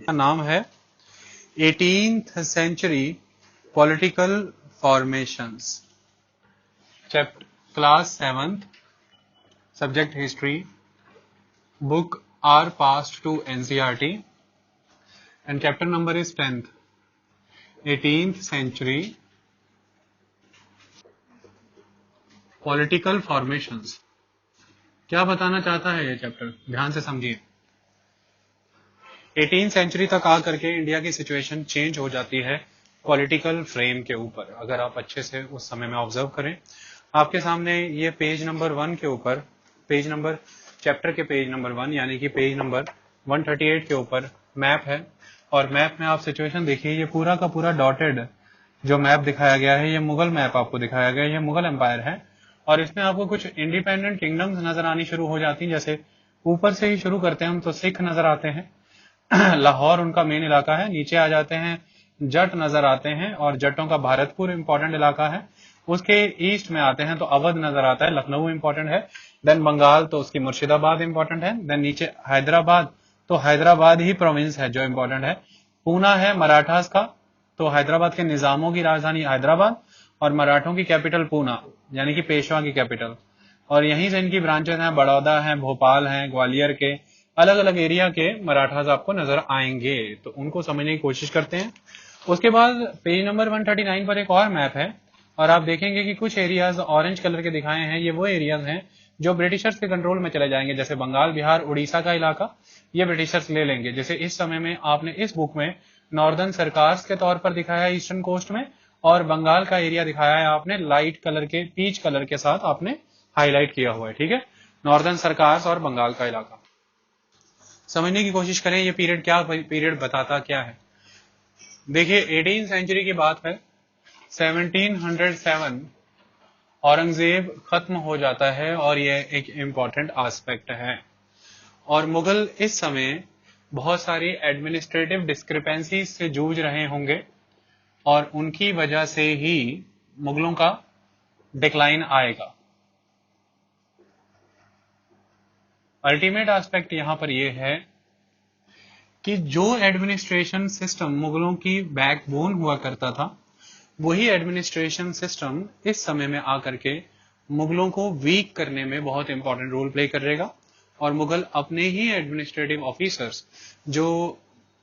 का नाम है 18th century political formations, chapter class 7th, subject history, book are passed to NCERT and chapter number is 10th, 18th century political formations. क्या बताना चाहता है ये चैप्टर, ध्यान से समझिए। 18th सेंचुरी तक आकर के इंडिया की सिचुएशन चेंज हो जाती है पॉलिटिकल फ्रेम के ऊपर। अगर आप अच्छे से उस समय में ऑब्जर्व करें, आपके सामने ये पेज नंबर 1 के ऊपर, पेज नंबर चैप्टर के पेज नंबर 1 यानी कि पेज नंबर 138 के ऊपर मैप है। और मैप में आप सिचुएशन देखिए, ये पूरा का पूरा डॉटेड जो मैप दिखाया गया है, ये मुगल मैप आपको दिखाया गया है, ये मुगल एम्पायर है। और इसमें आपको कुछ इंडिपेंडेंट किंगडम्स नजर आनी शुरू हो जाती हैं। जैसे ऊपर से ही शुरू करते हैं हम, तो सिख नजर आते हैं, लाहौर उनका मेन इलाका है। नीचे आ जाते हैं, जट नजर आते हैं, और जटों का भारतपुर इंपॉर्टेंट इलाका है। उसके ईस्ट में आते हैं तो अवध नजर आता है, लखनऊ इंपॉर्टेंट है। देन बंगाल, तो उसकी मुर्शिदाबाद इंपॉर्टेंट है। देन नीचे हैदराबाद, तो हैदराबाद ही प्रोविंस है जो इंपॉर्टेंट है। पूना है मराठास का, तो हैदराबाद के निजामों की राजधानी हैदराबाद और मराठों की कैपिटल पूना, यानी कि पेशवा की कैपिटल। और यहीं से इनकी ब्रांचेस हैं, बड़ौदा हैं, भोपाल हैं, ग्वालियर के अलग अलग एरिया के मराठास आपको नजर आएंगे, तो उनको समझने की कोशिश करते हैं। उसके बाद पेज नंबर 139 पर एक और मैप है, और आप देखेंगे कि कुछ एरियाज ऑरेंज कलर के दिखाए हैं, ये वो एरियाज हैं जो ब्रिटिशर्स के कंट्रोल में चले जाएंगे। जैसे बंगाल, बिहार, उड़ीसा का इलाका ये ब्रिटिशर्स ले लेंगे। जैसे इस समय में आपने इस बुक में नॉर्दर्न सरकार्स के तौर पर दिखाया है ईस्टर्न कोस्ट में, और बंगाल का एरिया दिखाया है आपने लाइट कलर के, पीच कलर के साथ आपने हाईलाइट किया हुआ है, ठीक है। नॉर्दर्न सरकार्स और बंगाल का इलाका समझने की कोशिश करें, ये पीरियड क्या पीरियड बताता क्या है। देखिए 18th सेंचुरी की बात है, 1707 औरंगजेब खत्म हो जाता है, और ये एक इंपॉर्टेंट एस्पेक्ट है। और मुगल इस समय बहुत सारी एडमिनिस्ट्रेटिव डिस्क्रिपेंसी से जूझ रहे होंगे, और उनकी वजह से ही मुगलों का डिक्लाइन आएगा। अल्टीमेट एस्पेक्ट यहां पर यह है कि जो एडमिनिस्ट्रेशन सिस्टम मुगलों की बैकबोन हुआ करता था, वही एडमिनिस्ट्रेशन सिस्टम इस समय में आकर के मुगलों को वीक करने में बहुत इंपॉर्टेंट रोल प्ले करेगा। और मुगल अपने ही एडमिनिस्ट्रेटिव ऑफिसर्स जो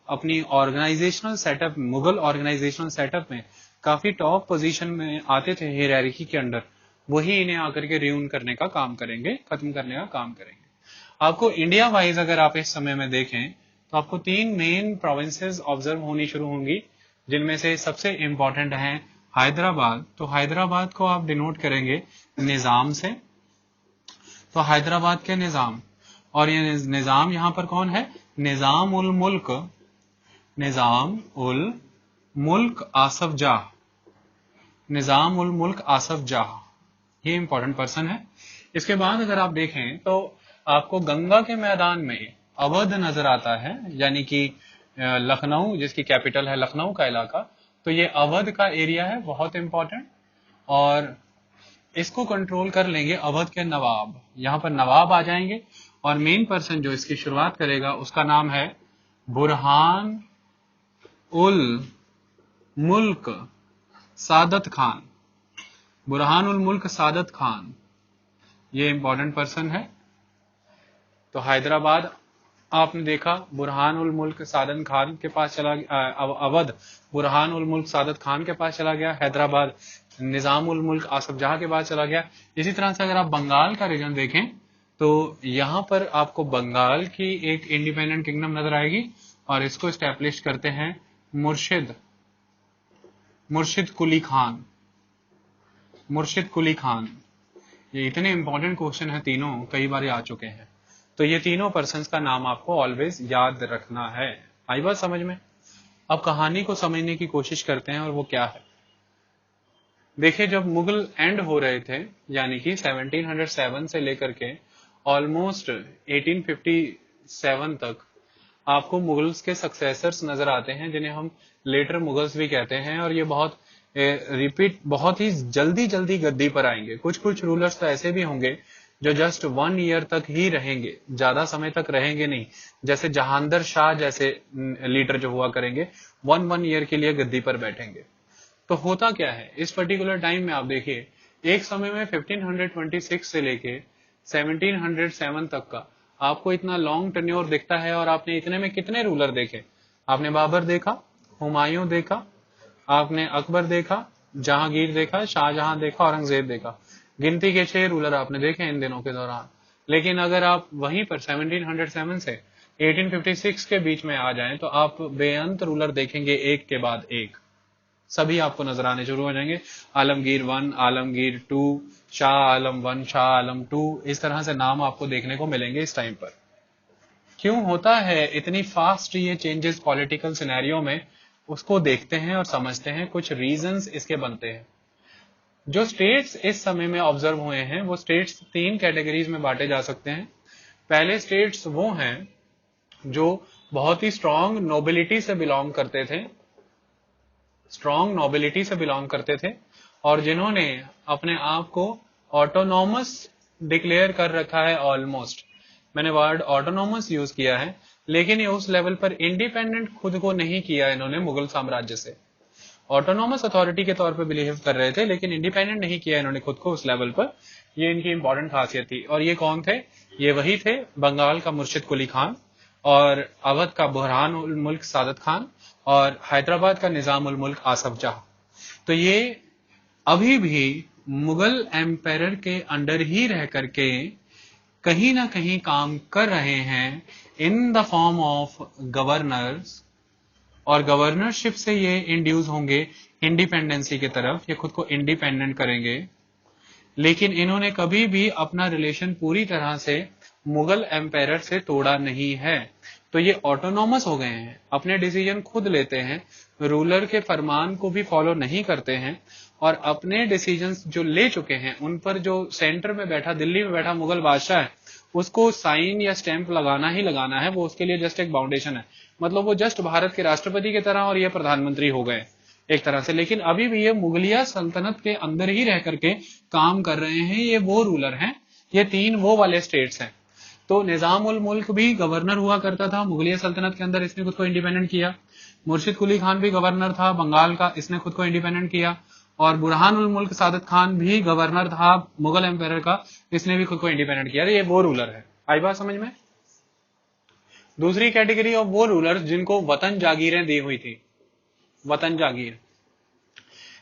अपनी organisational setup, Mughal organisational setup में काफी टॉप पोजीशन में आते थे हायरार्की के अंडर, वही इन्हें आकर के रियून करने का काम करेंगे, खत्म करने का काम करेंगे। आपको इंडिया वाइज अगर आप इस समय में देखें, तो आपको 3 मेन प्रोविंसेस ऑब्जर्व होनी शुरू होंगी, जिनमें से सबसे इंपॉर्टेंट है हैदराबाद। तो हैदराबाद को आप डिनोट करेंगे निजाम से, तो हैदराबाद के निजाम, और ये निजाम यहां पर कौन है, निजाम उल मुल्क, निजाम उल मुल्क आसफ जाह, निजाम उल मुल्क आसफ जाह, ये इंपॉर्टेंट पर्सन है। इसके बाद अगर आप देखें तो आपको गंगा के मैदान में अवध नजर आता है, यानी कि लखनऊ, जिसकी कैपिटल है लखनऊ का इलाका, तो ये अवध का एरिया है, बहुत इंपॉर्टेंट। और इसको कंट्रोल कर लेंगे अवध के नवाब, यहां पर नवाब आ जाएंगे। और मेन पर्सन जो इसकी शुरुआत करेगा उसका नाम है बुरहान उल मुल्क सादत खान, बुरहान उल मुल्क सादत खान, ये इंपॉर्टेंट पर्सन है। तो हैदराबाद आपने देखा बुरहान उल मुल्क सादत खान के पास चला गया, अवध बुरहान उल मुल्क सादत खान के पास चला गया, हैदराबाद निजाम उल मुल्क आसफ जहाँ के पास चला गया। इसी तरह से अगर आप बंगाल का रीजन देखें, तो यहां पर आपको बंगाल की एक इंडिपेंडेंट किंगडम नजर आएगी, और इसको स्टैब्लिश करते हैं मुर्शिद कुली खान, मुर्शिद कुली खान। ये इतने इंपॉर्टेंट क्वेश्चन है, तीनों कई बार आ चुके हैं, तो ये तीनों पर्सन्स का नाम आपको ऑलवेज याद रखना है। आई बात समझ में? अब कहानी को समझने की कोशिश करते हैं, और वो क्या है। देखिए जब मुगल एंड हो रहे थे, यानी कि 1707 से लेकर के ऑलमोस्ट 1857 तक, आपको मुगल्स के सक्सेसर्स नजर आते हैं, जिन्हें हम लेटर मुगल्स भी कहते हैं। और ये बहुत रिपीट, बहुत ही जल्दी जल्दी गद्दी पर आएंगे। कुछ कुछ रूलर्स तो ऐसे भी होंगे जो जस्ट 1 ईयर तक ही रहेंगे, ज्यादा समय तक रहेंगे नहीं। जैसे जहांदर शाह जैसे लीडर जो हुआ करेंगे 1 ईयर के लिए गद्दी पर बैठेंगे। तो होता क्या है इस पर्टिकुलर टाइम में, आप देखिए एक समय में 1526 से लेके 1707 तक का आपको इतना लॉन्ग टेन्योर दिखता है, और आपने इतने में कितने रूलर देखे? आपने बाबर देखा, हुमायूं देखा, आपने अकबर देखा, जहांगीर देखा, शाहजहां देखा, औरंगजेब देखा। गिनती के 6 रूलर आपने देखे इन दिनों के दौरान। लेकिन अगर आप वहीं पर 1707 से 1856 के बीच में आ जाएं तो आप बेअंत रूलर देखेंगे, एक के बाद एक सभी आपको नजर आने शुरू हो जाएंगे। आलमगीर 1, आलमगीर 2, शाह आलम 1, शाह आलम 2, इस तरह से नाम आपको देखने को मिलेंगे इस टाइम पर। क्यों होता है इतनी फास्ट ये चेंजेस पॉलिटिकल सिनेरियो में, उसको देखते हैं और समझते हैं। कुछ रीजंस इसके बनते हैं। जो स्टेट्स इस समय में ऑब्जर्व हुए हैं वो स्टेट्स 3 कैटेगरीज में बांटे जा सकते हैं। पहले स्टेट्स वो हैं जो बहुत ही स्ट्रांग नोबिलिटी से बिलोंग करते थे, स्ट्रांग नोबिलिटी से बिलोंग करते थे, और जिन्होंने अपने आप को ऑटोनॉमस डिक्लेयर कर रखा है ऑलमोस्ट। मैंने वर्ड ऑटोनॉमस यूज किया है, लेकिन ये उस लेवल पर इंडिपेंडेंट खुद को नहीं किया इन्होंने मुगल साम्राज्य से। ऑटोनॉमस अथॉरिटी के तौर पर बिलीव कर रहे थे, लेकिन इंडिपेंडेंट नहीं किया इन्होंने खुद को उस लेवल पर। ये इनकी इंपॉर्टेंट खासियत थी। और ये कौन थे? ये वही थे बंगाल का मुर्शिद कुली खान, और अवध का बुरहान उल मुल्क सादत खान, और हैदराबाद का निजाम उल मुल्क आसफ जाह। तो ये अभी भी मुगल एम्पायर के अंडर ही रह करके कहीं ना कहीं काम कर रहे हैं इन द फॉर्म ऑफ गवर्नर्स, और गवर्नरशिप से ये इंड्यूस होंगे इंडिपेंडेंसी की तरफ, ये खुद को इंडिपेंडेंट करेंगे। लेकिन इन्होंने कभी भी अपना रिलेशन पूरी तरह से मुगल एम्पायर से तोड़ा नहीं है। तो ये ऑटोनॉमस हो गए हैं, अपने डिसीजन खुद लेते हैं, रूलर के फरमान को भी फॉलो नहीं करते हैं, और अपने डिसीजंस जो ले चुके हैं उन पर जो सेंटर में बैठा, दिल्ली में बैठा मुगल बादशाह है, उसको साइन या स्टैंप लगाना ही लगाना है। वो उसके लिए जस्ट एक बाउंडेशन है, मतलब वो जस्ट भारत के राष्ट्रपति की तरह और ये प्रधानमंत्री हो गए एक तरह से। लेकिन अभी भी ये मुगलिया सल्तनत के अंदर ही रह करके काम कर रहे हैं। ये वो रूलर हैं, ये 3 वो वाले स्टेट्स हैं। तो निजाम उल मुल्क भी गवर्नर हुआ करता था मुगलिया सल्तनत के अंदर, इसने खुद को इंडिपेंडेंट किया। मुर्शिद कुली खान भी गवर्नर था बंगाल का, इसने खुद को इंडिपेंडेंट किया। और बुरहान उल मुल्क सादत खान भी गवर्नर था मुगल एम्पायर का, इसने भी खुद को इंडिपेंडेंट किया। ये वो रूलर है। आई बात समझ में? दूसरी कैटेगरी ऑफ वो रूलर्स जिनको वतन जागीरें दी हुई थी, वतन जागीर।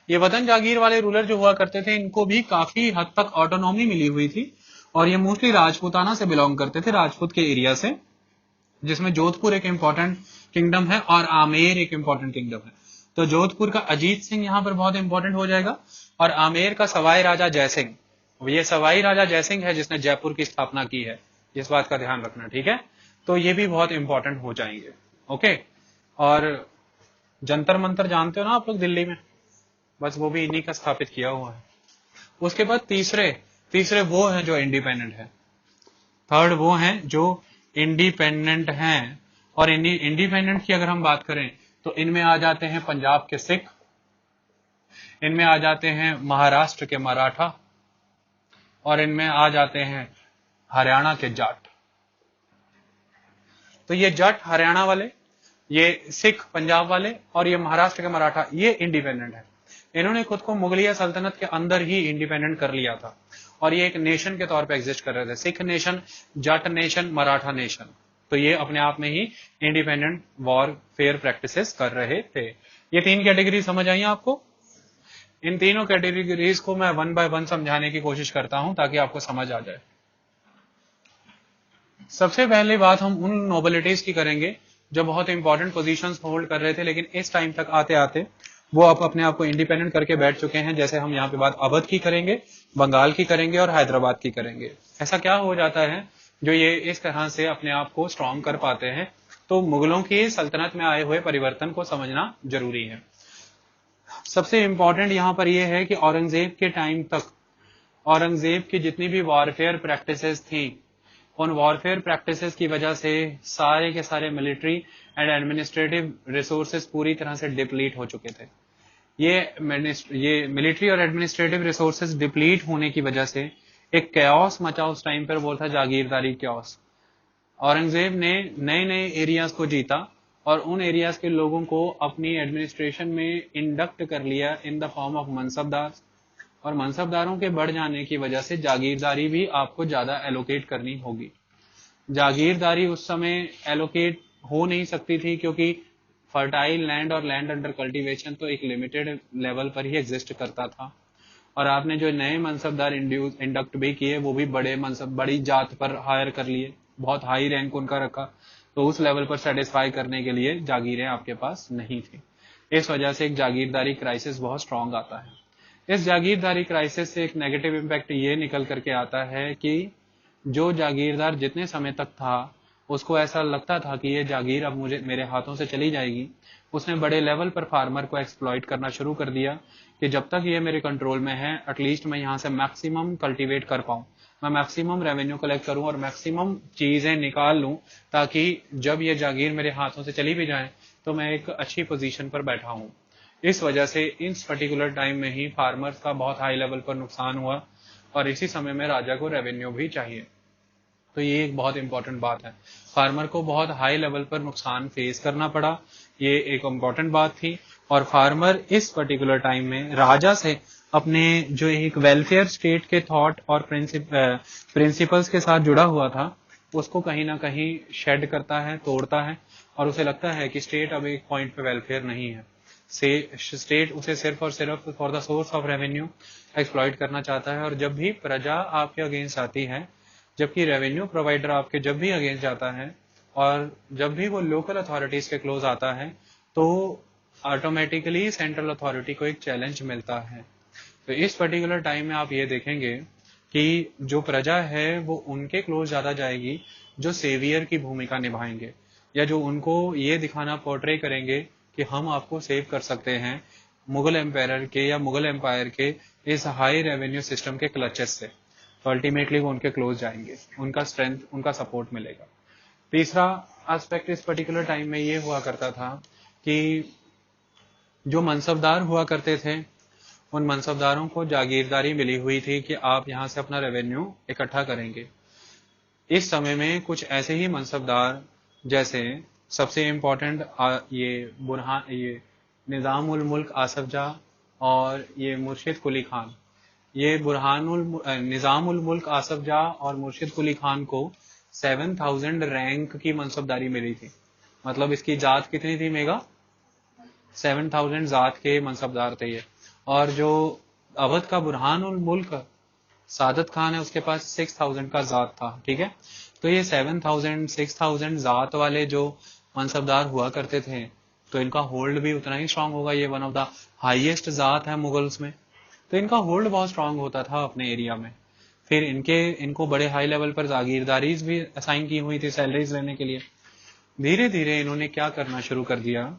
ये वतन जागीर वाले रूलर जो हुआ करते थे, इनको भी काफी हद तक ऑटोनॉमी मिली हुई थी, और ये मोस्टली राजपूताना से बिलोंग करते थे, राजपूत के एरिया से, जिसमें जोधपुर एक इंपॉर्टेंट किंगडम है और आमेर एक इंपॉर्टेंट किंगडम है। तो जोधपुर का अजीत सिंह यहां पर बहुत इंपॉर्टेंट हो जाएगा, और आमेर का सवाई राजा जयसिंह। ये सवाई राजा जयसिंह है जिसने जयपुर की स्थापना की है, इस बात का ध्यान रखना, ठीक है? तो ये भी बहुत इंपॉर्टेंट हो जाएंगे। ओके, और जंतर मंतर जानते हो ना आप लोग दिल्ली में, बस वो भी इन्हीं का स्थापित किया हुआ है। उसके बाद तीसरे वो हैं जो इंडिपेंडेंट है। थर्ड वो हैं जो इंडिपेंडेंट हैं, और इंडिपेंडेंट की अगर हम बात करें तो इनमें आ जाते हैं पंजाब के सिख, इनमें आ जाते हैं महाराष्ट्र के मराठा, और इनमें आ जाते हैं हरियाणा के जाट। तो ये जाट हरियाणा वाले, ये सिख पंजाब वाले, और ये महाराष्ट्र के मराठा, ये इंडिपेंडेंट है। इन्होंने खुद को मुगलिया सल्तनत के अंदर ही इंडिपेंडेंट कर लिया था, और ये एक नेशन के तौर पे एग्जिस्ट कर रहे थे। Sikh nation, Jat nation, Maratha nation. तो ये अपने आप में ही इंडिपेंडेंट वॉरफेयर प्रैक्टिसेस कर रहे थे। ये 3 कैटेगरी समझ आई आपको? इन तीनों कैटेगरीज को मैं 1 बाय 1 समझाने की कोशिश करता हूं ताकि आपको समझ आ जाए। सबसे पहले बात हम उन नोबिलिटीज की करेंगे जो बहुत इंपॉर्टेंट पोजीशंस होल्ड कर रहे थे, लेकिन इस टाइम तक आते आते वो अपने आप को इंडिपेंडेंट करके बैठ चुके हैं। जैसे हम यहाँ पे बात अवध की करेंगे, बंगाल की करेंगे, और हैदराबाद की करेंगे। ऐसा क्या हो जाता है जो ये इस तरह से अपने आप को स्ट्रॉन्ग कर पाते हैं? तो मुगलों की सल्तनत में आए हुए परिवर्तन को समझना जरूरी है। सबसे इंपॉर्टेंट यहाँ पर यह है कि औरंगजेब के टाइम तक औरंगजेब की जितनी भी वॉरफेयर प्रैक्टिसेस थी, उन वॉरफेयर प्रैक्टिसेस की वजह से सारे के सारे मिलिट्री एंड एडमिनिस्ट्रेटिव रिसोर्सेज पूरी तरह से डिप्लीट हो चुके थे। ये मिलिट्री और एडमिनिस्ट्रेटिव रिसोर्सेज डिप्लीट होने की वजह से एक कैओस मचा उस टाइम पर, वो था जागीरदारी कैओस। औरंगजेब ने नए नए एरियाज को जीता और उन एरियाज के लोगों को अपनी एडमिनिस्ट्रेशन में इंडक्ट कर लिया इन द फॉर्म ऑफ मनसबदार। और मनसबदारों के बढ़ जाने की वजह से जागीरदारी भी आपको ज्यादा एलोकेट करनी होगी। जागीरदारी उस समय एलोकेट हो नहीं सकती थी क्योंकि फर्टाइल लैंड और लैंड अंडर कल्टीवेशन तो एक लिमिटेड लेवल पर ही एग्जिस्ट करता था। और आपने जो नए मनसबदार इंडक्ट भी किए वो भी बड़े मनसब बड़ी जात पर हायर कर लिए, बहुत हाई रैंक उनका रखा, तो उस लेवल पर सेटिस्फाई करने के लिए जागीरें आपके पास नहीं थी। इस वजह से एक जागीरदारी क्राइसिस बहुत स्ट्रांग आता है। इस जागीरदारी क्राइसिस से एक नेगेटिव इम्पैक्ट ये निकल करके आता है कि जो जागीरदार जितने समय तक था उसको ऐसा लगता था कि ये जागीर अब मुझे मेरे हाथों से चली जाएगी, उसने बड़े लेवल पर फार्मर को एक्सप्लॉइट करना शुरू कर दिया कि जब तक ये मेरे कंट्रोल में है एटलीस्ट मैं यहाँ से मैक्सिमम कल्टीवेट कर पाऊँ, मैं मैक्सिमम रेवेन्यू कलेक्ट करूँ और मैक्सिमम चीजें निकाल लूँ, ताकि जब ये जागीर मेरे हाथों से चली भी जाए तो मैं एक अच्छी पोजीशन पर बैठा हूँ। इस वजह से इस पर्टिकुलर टाइम में ही फार्मर्स का बहुत हाई लेवल पर नुकसान हुआ और इसी समय में राजा को रेवेन्यू भी चाहिए। तो ये एक बहुत इंपॉर्टेंट बात है, फार्मर को बहुत हाई लेवल पर नुकसान फेस करना पड़ा, ये एक इम्पॉर्टेंट बात थी। और फार्मर इस पर्टिकुलर टाइम में राजा से अपने जो एक वेलफेयर स्टेट के थॉट और प्रिंसिपल्स के साथ जुड़ा हुआ था उसको कहीं ना कहीं शेड करता है, तोड़ता है, और उसे लगता है कि स्टेट अब एक पॉइंट पे वेलफेयर नहीं है, स्टेट उसे सिर्फ और सिर्फ for the source of revenue exploit करना चाहता है। और जब भी प्रजा आपके अगेंस्ट आती है, जबकि रेवेन्यू प्रोवाइडर आपके जब भी अगेंस्ट जाता है और जब भी वो लोकल अथॉरिटीज के क्लोज आता है, तो ऑटोमेटिकली सेंट्रल अथॉरिटी को एक चैलेंज मिलता है। तो इस पर्टिकुलर टाइम में आप ये देखेंगे कि जो प्रजा है वो उनके क्लोज ज्यादा जाएगी जो सेवियर की भूमिका निभाएंगे, या जो उनको ये दिखाना पोर्ट्रे करेंगे कि हम आपको सेव कर सकते हैं मुगल एम्पायर के या मुगल एम्पायर के इस हाई रेवेन्यू सिस्टम के क्लचेस से। तो अल्टीमेटली वो उनके क्लोज जाएंगे, उनका स्ट्रेंथ, उनका सपोर्ट मिलेगा। तीसरा एस्पेक्ट इस पर्टिकुलर टाइम में ये हुआ करता था कि जो मनसबदार हुआ करते थे उन मनसबदारों को जागीरदारी मिली हुई थी कि आप यहाँ से अपना रेवेन्यू इकट्ठा करेंगे। इस समय में कुछ ऐसे ही मनसबदार, जैसे सबसे इम्पोर्टेंट ये निज़ामुल मुल्क आसफ जा और ये मुर्शिद कुली खान, ये निज़ामुल मुल्क आसफ जा और मुर्शिद कुली खान को 7000 रैंक की मनसबदारी मिली थी। मतलब इसकी जात कितनी थी मेगा, 7000 जात के मनसबदार थे ये। और जो अवध का बुरहानुल मुल्क सादत खान है उसके पास 6000 का जात था, ठीक है। तो ये 7000 6000 जात वाले जो मनसबदार हुआ करते थे तो इनका होल्ड भी उतना ही स्ट्रांग होगा, ये वन ऑफ द हाईएस्ट जात है मुगल्स में, तो इनका होल्ड बहुत स्ट्रांग होता था अपने एरिया में। फिर इनको बड़े हाई लेवल पर जागीरदारीज भी असाइन की हुई थी सैलरीज लेने के लिए। धीरे धीरे इन्होंने क्या करना शुरू कर दिया,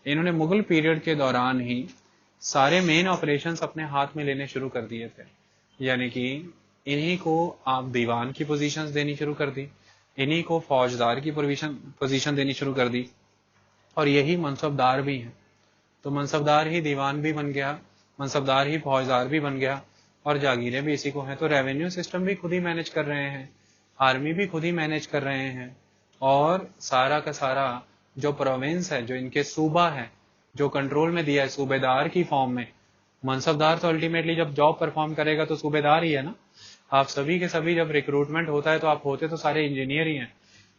इन्होंने मुगल पीरियड के दौरान ही सारे मेन ऑपरेशंस अपने हाथ में लेने शुरू कर दिए थे। यानी कि इन्हीं को आप दीवान की पोजीशंस देनी शुरू कर दी, इन्हीं को फौजदार की पोजीशन देनी शुरू कर दी, और यही मनसबदार भी हैं। तो मनसबदार ही दीवान भी बन गया, मनसबदार ही फौजदार भी बन गया, और जागीरें भी इसी को हैं। तो रेवेन्यू सिस्टम भी खुद ही मैनेज कर रहे हैं, आर्मी भी खुद ही मैनेज कर रहे हैं, और सारा का सारा जो प्रोविंस है, जो इनके सूबा है, जो कंट्रोल में दिया है सूबेदार की फॉर्म में। मनसबदार तो अल्टीमेटली जब जॉब परफॉर्म करेगा तो सूबेदार ही है ना। आप सभी के सभी जब रिक्रूटमेंट होता है तो आप होते तो सारे इंजीनियर ही हैं,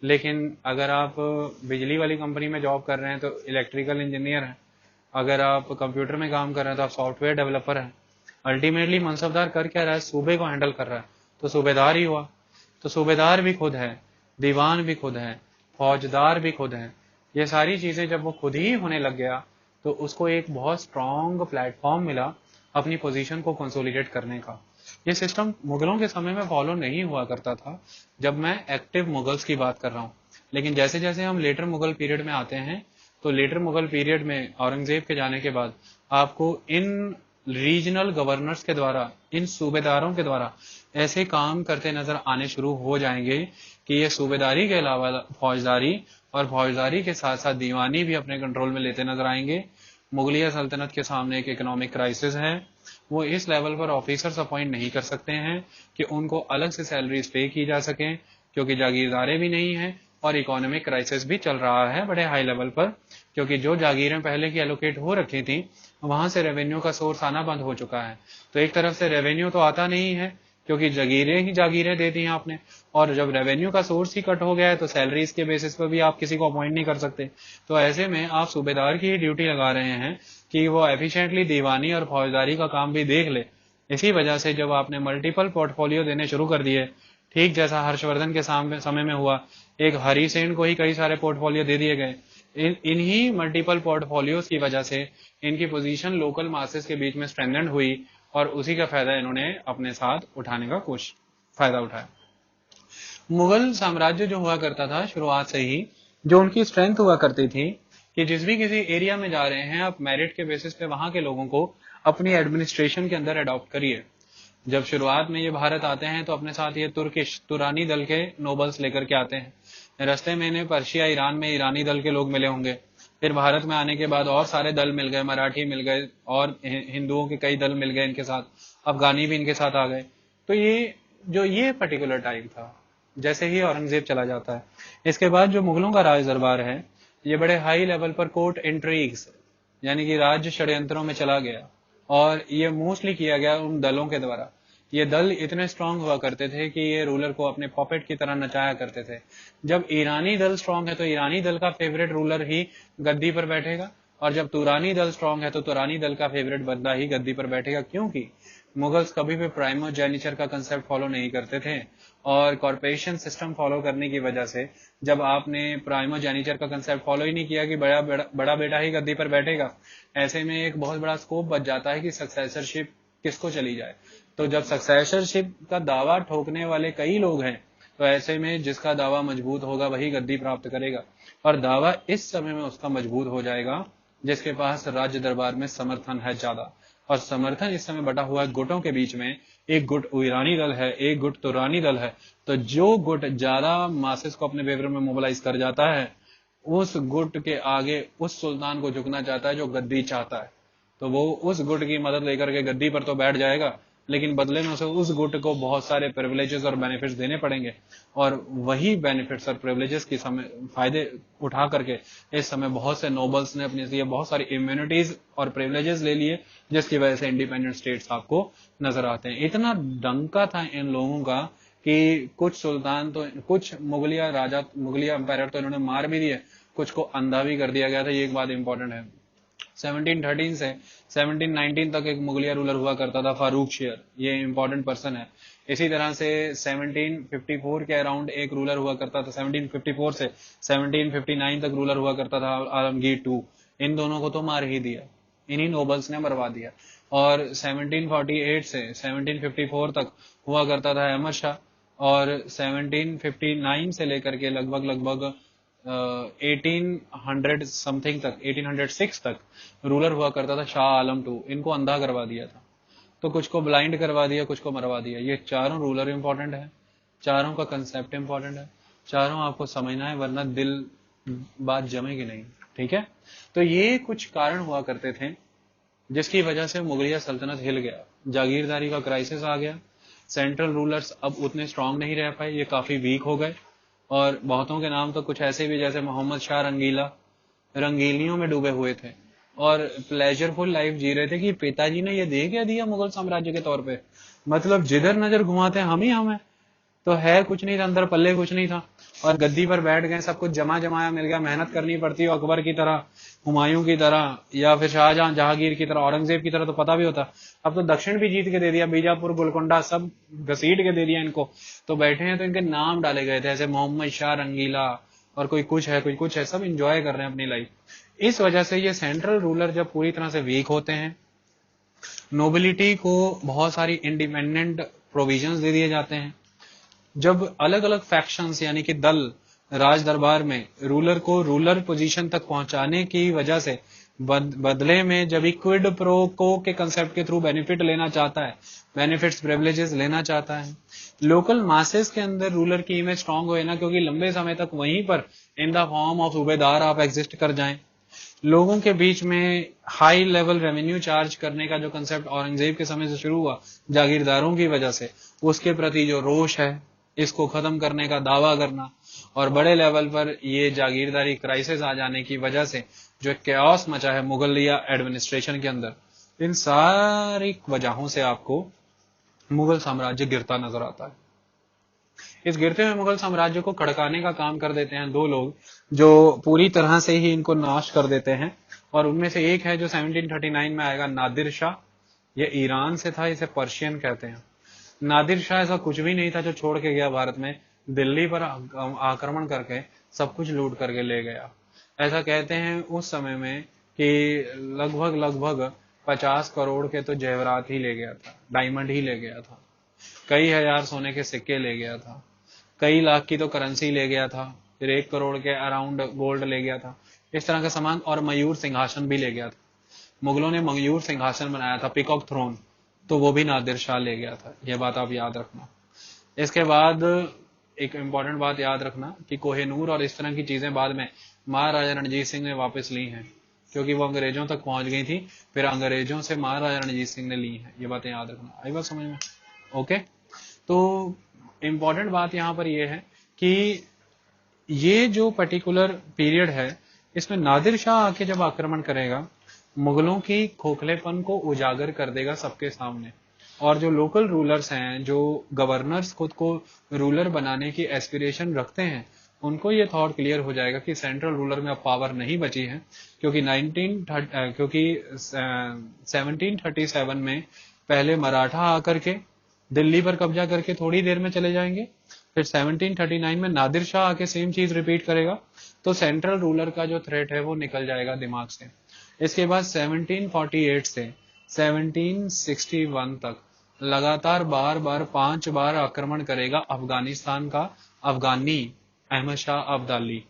लेकिन अगर आप बिजली वाली कंपनी में जॉब कर रहे हैं तो इलेक्ट्रिकल इंजीनियर हैं, अगर आप कंप्यूटर में काम कर रहे हैं तो आप सॉफ्टवेयर डेवलपर हैं। अल्टीमेटली मनसबदार कर क्या रहा है, सूबे को हैंडल कर रहा है, तो सूबेदार ही हुआ। तो सूबेदार भी खुद है, दीवान भी खुद है, फौजदार भी खुद है। ये सारी चीजें जब वो खुद ही होने लग गया तो उसको एक बहुत स्ट्रॉन्ग प्लेटफॉर्म मिला अपनी पोजीशन को कंसोलिडेट करने का। ये सिस्टम मुगलों के समय में फॉलो नहीं हुआ करता था, जब मैं एक्टिव मुगल्स की बात कर रहा हूँ। लेकिन जैसे जैसे हम लेटर मुगल पीरियड में आते हैं तो लेटर मुगल पीरियड में औरंगजेब के जाने के बाद आपको इन रीजनल गवर्नर्स के द्वारा, इन सूबेदारों के द्वारा ऐसे काम करते नजर आने शुरू हो जाएंगे कि ये सूबेदारी के अलावा फौजदारी और फौजदारी के साथ साथ दीवानी भी अपने कंट्रोल में लेते नजर आएंगे। मुगलिया सल्तनत के सामने एक इकोनॉमिक क्राइसिस है वो इस लेवल पर ऑफिसर्स अपॉइंट नहीं कर सकते हैं कि उनको अलग से सैलरीज पे की जा सके, क्योंकि जागीरदारे भी नहीं है और इकोनॉमिक क्राइसिस भी चल रहा है बड़े हाई लेवल पर, क्योंकि जो जागीरें पहले की एलोकेट हो रखी थी वहां से रेवेन्यू का सोर्स आना बंद हो चुका है। तो एक तरफ से रेवेन्यू तो आता नहीं है क्योंकि जागीरें दे दी हैं आपने, और जब रेवेन्यू का सोर्स ही कट हो गया है तो सैलरीज के बेसिस पर भी आप किसी को अपॉइंट नहीं कर सकते। तो ऐसे में आप सूबेदार की ही ड्यूटी लगा रहे हैं कि वो एफिशिएंटली दीवानी और फौजदारी का काम भी देख ले। इसी वजह से जब आपने मल्टीपल पोर्टफोलियो देने शुरू कर दिए, ठीक जैसा हर्षवर्धन के समय में हुआ, एक हरी सेन को ही कई सारे पोर्टफोलियो दे दिए गए। इन्हीं मल्टीपल पोर्टफोलियोज की वजह से इनकी पोजीशन लोकल मासेस के बीच में स्ट्रेंथेंड हुई और उसी का फायदा इन्होंने अपने साथ उठाने का फायदा उठाया। मुगल साम्राज्य जो हुआ करता था शुरुआत से ही, जो उनकी स्ट्रेंथ हुआ करती थी कि जिस भी किसी एरिया में जा रहे हैं आप मेरिट के बेसिस पे वहां के लोगों को अपनी एडमिनिस्ट्रेशन के अंदर अडॉप्ट करिए। जब शुरुआत में ये भारत आते हैं तो अपने साथ ये तुरानी दल के नोबल्स लेकर के आते हैं। रास्ते में इन्हें पर्शिया ईरान में ईरानी दल के लोग मिले होंगे, फिर भारत में आने के बाद और सारे दल मिल गए, मराठी मिल गए और हिंदुओं के कई दल मिल गए इनके साथ, अफगानी भी इनके साथ आ गए। तो ये पर्टिकुलर टाइम था। जैसे ही औरंगजेब चला जाता है, इसके बाद जो मुगलों का राज दरबार है ये बड़े हाई लेवल पर कोर्ट इंट्रीग्स यानी कि राज्य षड्यंत्रों में चला गया, और ये मोस्टली किया गया उन दलों के द्वारा। ये दल इतने स्ट्रांग हुआ करते थे कि ये रूलर को अपने पॉपेट की तरह नचाया करते थे। जब ईरानी दल स्ट्रांग है तो ईरानी दल का फेवरेट रूलर ही गद्दी पर बैठेगा, और जब तुरानी दल स्ट्रांग है तो तुरानी दल का फेवरेट बंदा ही गद्दी पर बैठेगा, क्योंकि मुगल्स कभी भी प्राइमोजेनिचर का कंसेप्ट फॉलो नहीं करते थे, और कॉर्पोरेशन सिस्टम फॉलो करने की वजह से जब आपने प्राइमोजेनिचर का कंसेप्ट फॉलो ही नहीं किया कि बड़ा बेटा ही गद्दी पर बैठेगा, ऐसे में एक बहुत बड़ा स्कोप बच जाता है कि सक्सेसरशिप किसको चली जाए। तो जब सक्सेसरशिप का दावा ठोकने वाले कई लोग हैं तो ऐसे में जिसका दावा मजबूत होगा वही गद्दी प्राप्त करेगा, और दावा इस समय में उसका मजबूत हो जाएगा जिसके पास राज्य दरबार में समर्थन है ज्यादा। और समर्थन इस समय बटा हुआ है गुटों के बीच में, एक गुट ईरानी दल है, एक गुट तुरानी दल है। तो जो गुट ज्यादा मासेस को अपने फेवर में मोबिलाइज कर जाता है उस गुट के आगे उस सुल्तान को झुकना चाहता है जो गद्दी चाहता है। तो वो उस गुट की मदद लेकर के गद्दी पर तो बैठ जाएगा, लेकिन बदले में उसे उस गुट को बहुत सारे प्रिविलेजेस और बेनिफिट्स देने पड़ेंगे, और वही बेनिफिट्स और प्रिविलेजेस की समय फायदे उठा करके इस समय बहुत से नोबल्स ने अपने लिए बहुत सारी इम्यूनिटीज और प्रिविलेजेस ले लिए, जिसकी वजह से इंडिपेंडेंट स्टेट्स आपको नजर आते हैं। इतना डंका था इन लोगों का कि कुछ सुल्तान तो, कुछ मुगलिया एम्पायर तो इन्होंने मार भी दिए, कुछ को अंधा भी कर दिया गया था। ये एक बात इंपॉर्टेंट है। 1713 से 1719 तक एक मुगलिया रूलर हुआ करता था फारूक शेर, ये इंपॉर्टेंट पर्सन है। इसी तरह से 1754 के अराउंड एक रूलर हुआ करता था, 1754 से 1759 तक रूलर हुआ करता था आलमगीर II। इन दोनों को तो मार ही दिया, इन्हीं नोबल्स ने मरवा दिया। और 1748 से 1754 तक हुआ करता था अहमद शाह, और 1759 से लेकर के लगभग 1800 समथिंग तक, 1806 तक रूलर हुआ करता था शाह आलम II। इनको अंधा करवा दिया था, तो कुछ को ब्लाइंड करवा दिया, कुछ को मरवा दिया। ये चारों रूलर इंपॉर्टेंट है, चारों का कंसेप्ट इंपॉर्टेंट है, चारों आपको समझना है, वरना दिल बात जमेगी नहीं। ठीक है, तो ये कुछ कारण हुआ करते थे जिसकी वजह से मुगलिया सल्तनत हिल गया, जागीरदारी का क्राइसिस आ गया। सेंट्रल रूलर्स अब उतने स्ट्रांग नहीं रह पाए, ये काफी वीक हो गए, और बहुतों के नाम तो कुछ ऐसे भी जैसे मोहम्मद शाह रंगीला रंगीलियों में डूबे हुए थे और प्लेजरफुल लाइफ जी रहे थे कि पिताजी ने ये दे क्या दिया मुगल साम्राज्य के तौर पे, मतलब जिधर नजर घुमाते हम ही हम है। तो है कुछ नहीं था, अंदर पल्ले कुछ नहीं था, और गद्दी पर बैठ गए, सब कुछ जमा जमाया मिल गया। मेहनत करनी पड़ती है अकबर की तरह, हुमायूं की तरह, या फिर शाहजहां जहांगीर की तरह, औरंगजेब की तरह तो पता भी होता। अब तो दक्षिण भी जीत के दे दिया, बीजापुर गोलकोंडा सब घसीट के दे दिया इनको, तो बैठे हैं तो इनके नाम डाले गए थे ऐसे मोहम्मद शाह रंगीला, और कोई कुछ है कोई कुछ है, सब इंजॉय कर रहे हैं अपनी लाइफ। इस वजह से ये सेंट्रल रूलर जब पूरी तरह से वीक होते हैं, नोबिलिटी को बहुत सारी इंडिपेंडेंट प्रोविजंस दे दिए जाते हैं। जब अलग अलग फैक्शंस यानी कि दल राज दरबार में रूलर को रूलर पोजीशन तक पहुंचाने की वजह से बदले में जब क्विड प्रो को के कंसेप्ट के थ्रू बेनिफिट लेना चाहता है, बेनिफिट्स प्रिविलेजेस लेना चाहता है, लोकल मासेस के अंदर रूलर की इमेज स्ट्रांग होए ना, क्योंकि लंबे समय तक वहीं पर इन द फॉर्म ऑफ सूबेदार आप एग्जिस्ट कर जाएं। लोगों के बीच में हाई लेवल रेवेन्यू चार्ज करने का जो कंसेप्ट औरंगजेब के समय से शुरू हुआ जागीरदारों की वजह से, उसके प्रति जो रोष है, इसको खत्म करने का दावा करना, और बड़े लेवल पर ये जागीरदारी क्राइसिस आ जाने की वजह से जो कैओस मचा है मुगलिया एडमिनिस्ट्रेशन के अंदर, इन सारी वजहों से आपको मुगल साम्राज्य गिरता नजर आता है। इस गिरते हुए मुगल साम्राज्य को खड़काने का काम कर देते हैं दो लोग, जो पूरी तरह से ही इनको नाश कर देते हैं। और उनमें से एक है जो 1739 में आएगा, नादिर शाह। ये ईरान से था, इसे पर्शियन कहते हैं। नादिर शाह ऐसा कुछ भी नहीं था जो छोड़ के गया भारत में, दिल्ली पर आक्रमण करके सब कुछ लूट करके ले गया। ऐसा कहते हैं उस समय में कि लगभग 50 करोड़ के तो जेवरात ही ले गया था, डायमंड ही ले गया था, कई हजार सोने के सिक्के ले गया था, कई लाख की तो करेंसी ले गया था, फिर 1 करोड़ के अराउंड गोल्ड ले गया था, इस तरह का सामान, और मयूर सिंहासन भी ले गया था। मुगलों ने मयूर सिंहासन बनाया था, पिकॉक थ्रोन, तो वो भी नादिर शाह ले गया था। यह बात आप याद रखना। इसके बाद एक इंपॉर्टेंट बात याद रखना कि कोहिनूर और इस तरह की चीजें बाद में महाराजा रणजीत सिंह ने वापस ली हैं, क्योंकि वो अंग्रेजों तक पहुंच गई थी, फिर अंग्रेजों से महाराजा रणजीत सिंह ने ली हैं। ये बातें याद रखना। आई बात समझ में? ओके। तो इंपॉर्टेंट बात यहां पर यह है कि ये जो पर्टिकुलर पीरियड है, इसमें नादिर शाह आके जब आक्रमण करेगा, मुगलों की खोखलेपन को उजागर कर देगा सबके सामने। और जो लोकल रूलर्स हैं, जो गवर्नर्स खुद को रूलर बनाने की एस्पिरेशन रखते हैं, उनको ये थॉट क्लियर हो जाएगा कि सेंट्रल रूलर में अब पावर नहीं बची है, क्योंकि 1737 में पहले मराठा आकर के दिल्ली पर कब्जा करके थोड़ी देर में चले जाएंगे, फिर 1739 में नादिर शाह आके सेम चीज रिपीट करेगा, तो सेंट्रल रूलर का जो थ्रेट है वो निकल जाएगा दिमाग से। इसके बाद 1748 से 1761 तक लगातार बार बार 5 बार आक्रमण करेगा अफगानिस्तान का अफगानी अहमद शाह अब्दाली,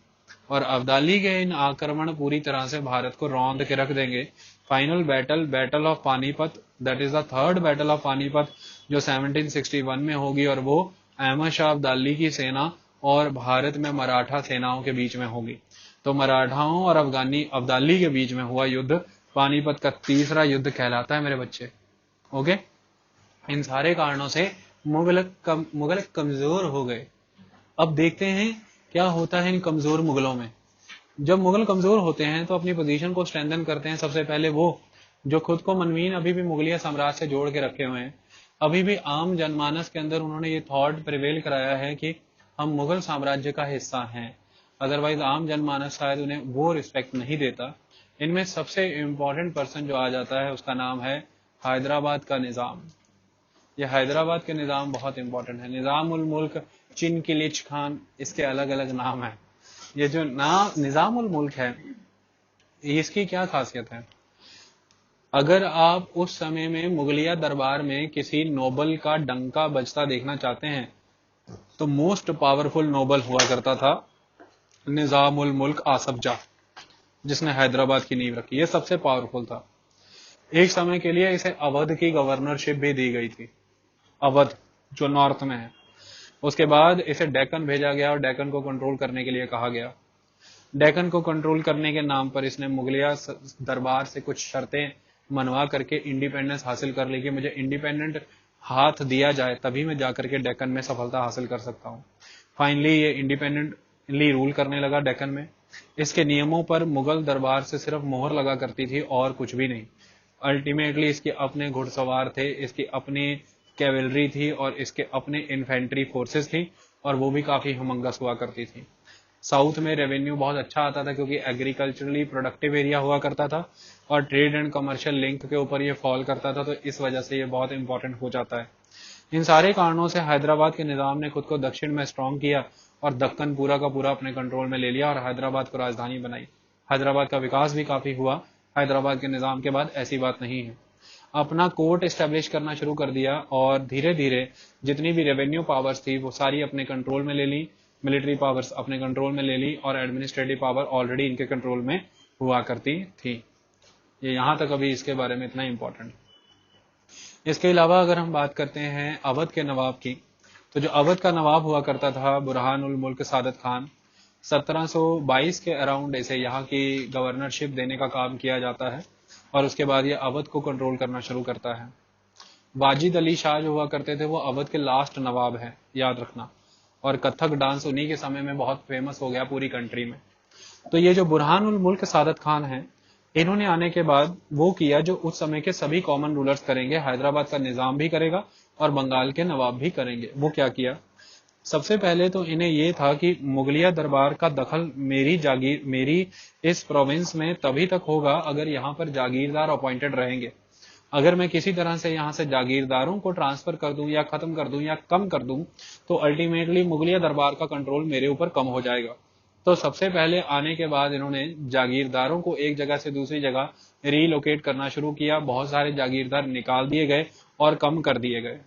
और अब्दाली के इन आक्रमण पूरी तरह से भारत को रौंद के रख देंगे। Final battle of Panipat, that is the third battle of Panipat, जो 1761 में होगी, और वो अहमद शाह अब्दाली की सेना और भारत में मराठा सेनाओं के बीच में होगी। तो मराठाओं और अफगानी अब्दाली के बीच में हुआ युद्ध पानीपत का तीसरा युद्ध कहलाता है मेरे बच्चे। ओके। इन सारे कारणों से मुगल कमजोर हो गए। अब देखते हैं क्या होता है इन कमजोर मुगलों में। जब मुगल कमजोर होते हैं तो अपनी पोजीशन को स्ट्रेंथन करते हैं सबसे पहले वो जो खुद को मनवीन अभी भी मुगलिया साम्राज्य से जोड़ के रखे हुए हैं। अभी भी आम जनमानस के अंदर उन्होंने ये थॉट प्रिवेल कराया है कि हम मुगल साम्राज्य का हिस्सा हैं, अदरवाइज आम जनमानस शायद उन्हें वो रिस्पेक्ट नहीं देता। इनमें सबसे इंपॉर्टेंट पर्सन जो आ जाता है उसका नाम है हैदराबाद का निजाम। ये हैदराबाद के निजाम बहुत इंपॉर्टेंट है। निजाम उल मुल्क, चिनकिलिच खान, इसके अलग अलग नाम है। ये जो निजाम उल मुल्क है, इसकी क्या खासियत है? अगर आप उस समय में मुगलिया दरबार में किसी नोबल का डंका बजता देखना चाहते हैं, तो मोस्ट पावरफुल नोबल हुआ करता था निजाम उल मुल्क आसफ जाह, जिसने हैदराबाद की नींव रखी। ये सबसे पावरफुल था। एक समय के लिए इसे अवध की गवर्नरशिप भी दी गई थी, अवध जो नॉर्थ में है। उसके बाद इसे डेक्कन भेजा गया और डेक्कन को कंट्रोल करने के लिए कहा गया। डेक्कन को कंट्रोल करने के नाम पर इसने मुगलिया दरबार से कुछ शर्तें मनवा करके इंडिपेंडेंस हासिल कर ली कि मुझे इंडिपेंडेंट हाथ दिया जाए तभी मैं जाकर के डेक्कन में सफलता हासिल कर सकता हूँ। फाइनली ये इंडिपेंडेंटली रूल करने लगा डेक्कन में। इसके नियमों पर मुगल दरबार से सिर्फ मोहर लगा करती थी और कुछ भी नहीं। अल्टीमेटली इसके अपने घुड़सवार थे, इसकी अपनी कैवलरी थी और इसके अपने इन्फेंट्री फोर्सेस थी, और वो भी काफी हमंगस हुआ करती थी। साउथ में रेवेन्यू बहुत अच्छा आता था क्योंकि एग्रीकल्चरली प्रोडक्टिव एरिया हुआ करता था और ट्रेड एंड कमर्शियल लिंक के ऊपर ये फॉल करता था, तो इस वजह से ये बहुत इंपॉर्टेंट हो जाता है। इन सारे कारणों से हैदराबाद के निजाम ने खुद को दक्षिण में स्ट्रॉन्ग किया और दक्कन पूरा का पूरा अपने कंट्रोल में ले लिया और हैदराबाद को राजधानी बनाई। हैदराबाद का विकास भी काफी हुआ हैदराबाद के निजाम के बाद, ऐसी बात नहीं है। अपना कोर्ट एस्टेब्लिश करना शुरू कर दिया और धीरे धीरे जितनी भी रेवेन्यू पावर्स थी वो सारी अपने कंट्रोल में ले ली, मिलिट्री पावर्स अपने कंट्रोल में ले ली और एडमिनिस्ट्रेटिव पावर ऑलरेडी इनके कंट्रोल में हुआ करती थी। ये यहां तक अभी इसके बारे में इतना इंपॉर्टेंट। इसके अलावा अगर हम बात करते हैं अवध के नवाब की, तो जो अवध का नवाब हुआ करता था बुरहान उल मुल्क सादत खान, 1722 के अराउंड इसे यहाँ की गवर्नरशिप देने का काम किया जाता है और उसके बाद ये अवध को कंट्रोल करना शुरू करता है। वाजिद अली शाह जो हुआ करते थे वो अवध के लास्ट नवाब हैं, याद रखना। और कथक डांस उन्हीं के समय में बहुत फेमस हो गया पूरी कंट्री में। तो ये जो बुरहानुल मुल्क सादत खान हैं, इन्होंने आने के बाद वो किया जो उस समय के सभी कॉमन रूलर्स करेंगे, हैदराबाद का निजाम भी करेगा और बंगाल के नवाब भी करेंगे। वो क्या किया, सबसे पहले तो इन्हें ये था कि मुगलिया दरबार का दखल मेरी जागीर, मेरी इस प्रोविंस में तभी तक होगा अगर यहाँ पर जागीरदार अपॉइंटेड रहेंगे। अगर मैं किसी तरह से यहाँ से जागीरदारों को ट्रांसफर कर दूं या खत्म कर दूं या कम कर दूं तो अल्टीमेटली मुगलिया दरबार का कंट्रोल मेरे ऊपर कम हो जाएगा। तो सबसे पहले आने के बाद इन्होंने जागीरदारों को एक जगह से दूसरी जगह रीलोकेट करना शुरू किया। बहुत सारे जागीरदार निकाल दिए गए और कम कर दिए गए।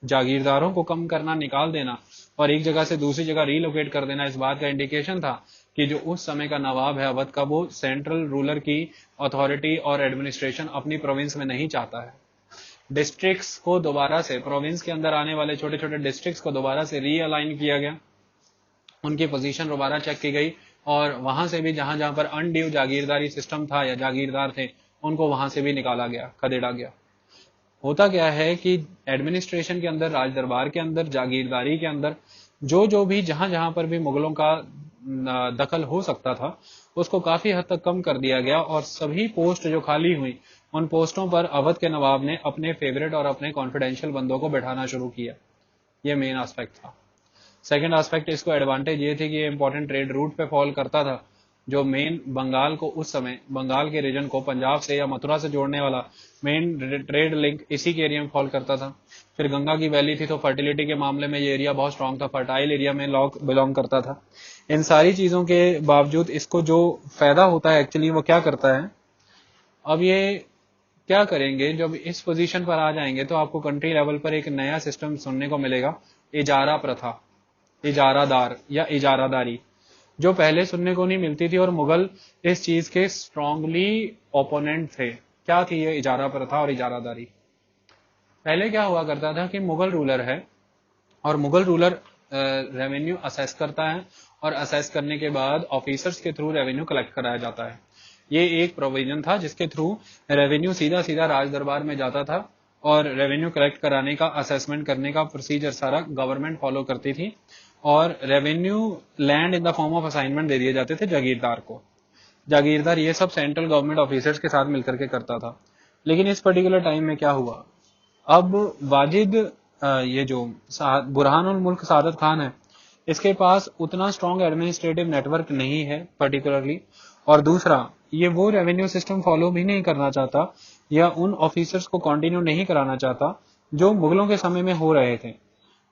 जागीरदारों को कम करना, निकाल देना और एक जगह से दूसरी जगह रीलोकेट कर देना इस बात का इंडिकेशन था कि जो उस समय का नवाब है अवध का, वो सेंट्रल रूलर की अथॉरिटी और एडमिनिस्ट्रेशन अपनी प्रोविंस में नहीं चाहता है। डिस्ट्रिक्ट्स को दोबारा से, प्रोविंस के अंदर आने वाले छोटे छोटे डिस्ट्रिक्ट्स को दोबारा से रीअलाइन किया गया, उनकी पोजीशन दोबारा चेक की गई और वहां से भी जहां जहां पर अनड्यू जागीरदारी सिस्टम था या जागीरदार थे उनको वहां से भी निकाला गया, खदेड़ा गया। होता क्या है कि एडमिनिस्ट्रेशन के अंदर, राज दरबार के अंदर, जागीरदारी के अंदर जो भी जहां जहां पर भी मुगलों का दखल हो सकता था उसको काफी हद तक कम कर दिया गया और सभी पोस्ट जो खाली हुई उन पोस्टों पर अवध के नवाब ने अपने फेवरेट और अपने कॉन्फिडेंशियल बंदों को बैठाना शुरू किया। ये मेन एस्पेक्ट था। सेकंड एस्पेक्ट, इसको एडवांटेज ये थी कि ये इंपॉर्टेंट ट्रेड रूट पे फॉल करता था। जो मेन बंगाल को उस समय, बंगाल के रीजन को पंजाब से या मथुरा से जोड़ने वाला मेन ट्रेड लिंक इसी के एरिया में फॉल करता था। फिर गंगा की वैली थी तो फर्टिलिटी के मामले में ये एरिया बहुत स्ट्रांग था, फर्टाइल एरिया में बिलोंग करता था। इन सारी चीजों के बावजूद इसको जो फायदा होता है एक्चुअली वो क्या करता है, अब ये क्या करेंगे, जब इस पोजीशन पर आ जाएंगे तो आपको कंट्री लेवल पर एक नया सिस्टम सुनने को मिलेगा, इजारा प्रथा, इजारादार या इजारादारी, जो पहले सुनने को नहीं मिलती थी और मुगल इस चीज के स्ट्रांगली ओपोनेंट थे। क्या थी ये इजारा प्रथा और इजारादारी? पहले क्या हुआ करता था कि मुगल रूलर है और मुगल रूलर रेवेन्यू असेस करता है और असेस करने के बाद ऑफिसर्स के थ्रू रेवेन्यू कलेक्ट कराया जाता है। ये एक प्रोविजन था जिसके थ्रू रेवेन्यू सीधा सीधा राज दरबार में जाता था और रेवेन्यू कलेक्ट कराने का, असेसमेंट करने का प्रोसीजर सारा गवर्नमेंट फॉलो करती थी और revenue land in the form of assignment दे दिए जाते थे जागीरदार को। जागीरदार ये सब सेंट्रल गवर्नमेंट ऑफिसर्स के साथ मिलकर के करता था। लेकिन इस पर्टिकुलर टाइम में क्या हुआ, अब वाजिद ये जो बुरहानुल मुल्क सादत खान है, इसके पास उतना स्ट्रॉन्ग एडमिनिस्ट्रेटिव नेटवर्क नहीं है पर्टिकुलरली, और दूसरा ये वो रेवेन्यू सिस्टम फॉलो भी नहीं करना चाहता या उन ऑफिसर्स को कंटिन्यू नहीं कराना चाहता जो मुगलों के समय में हो रहे थे।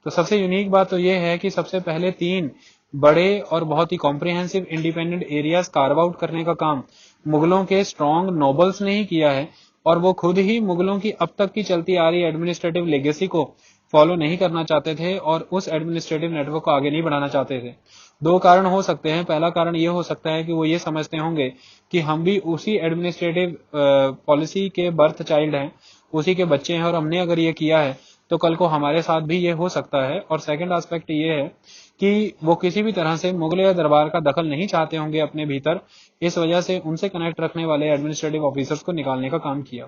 तो सबसे यूनिक बात तो ये है कि सबसे पहले 3 बड़े और बहुत ही comprehensive independent areas carve out करने का काम मुगलों के स्ट्रॉन्ग नोबल्स ने ही किया है और वो खुद ही मुगलों की अब तक की चलती आ रही एडमिनिस्ट्रेटिव लेगेसी को फॉलो नहीं करना चाहते थे और उस एडमिनिस्ट्रेटिव नेटवर्क को आगे नहीं बढ़ाना चाहते थे। 2 कारण हो सकते हैं। पहला कारण ये हो सकता है कि वो ये समझते होंगे कि हम भी उसी एडमिनिस्ट्रेटिव पॉलिसी के बर्थ चाइल्ड हैं, उसी के बच्चे हैं और हमने अगर ये किया है तो कल को हमारे साथ भी ये हो सकता है। और सेकंड एस्पेक्ट ये है कि वो किसी भी तरह से मुगलिया दरबार का दखल नहीं चाहते होंगे अपने भीतर, इस वजह से उनसे कनेक्ट रखने वाले एडमिनिस्ट्रेटिव ऑफिसर्स को निकालने का काम किया।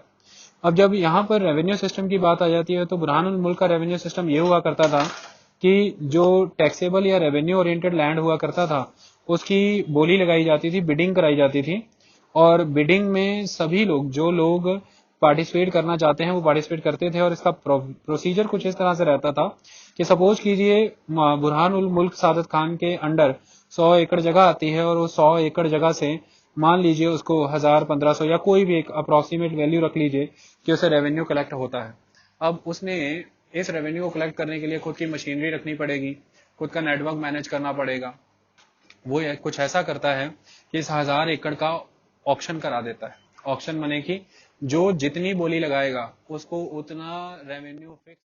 अब जब यहाँ पर रेवेन्यू सिस्टम की बात आ जाती है तो बुरहानुल मुल्क का रेवेन्यू सिस्टम ये हुआ करता था कि जो टैक्सेबल या रेवेन्यू ओरिएंटेड लैंड हुआ करता था उसकी बोली लगाई जाती थी, बिडिंग कराई जाती थी और बिडिंग में सभी लोग, जो लोग पार्टिसिपेट करना चाहते हैं वो पार्टिसिपेट करते थे। और इसका प्रोसीजर कुछ इस तरह से रहता था कि सपोज कीजिए बुरहानुल मुल्क सादत खान के अंडर 100 एकड़ जगह आती है और वो 100 एकड़ जगह से मान लीजिए उसको 1000-1500 या कोई भी एक अप्रोक्सीमेट वैल्यू रख लीजिए कि उसे रेवेन्यू कलेक्ट होता है। अब उसने इस रेवेन्यू को कलेक्ट करने के लिए खुद की मशीनरी रखनी पड़ेगी, खुद का नेटवर्क मैनेज करना पड़ेगा। वो कुछ ऐसा करता है कि इस 1000 एकड़ का ऑक्शन करा देता है। ऑक्शन माने कि जो जितनी बोली लगाएगा उसको उतना रेवेन्यू फिक्स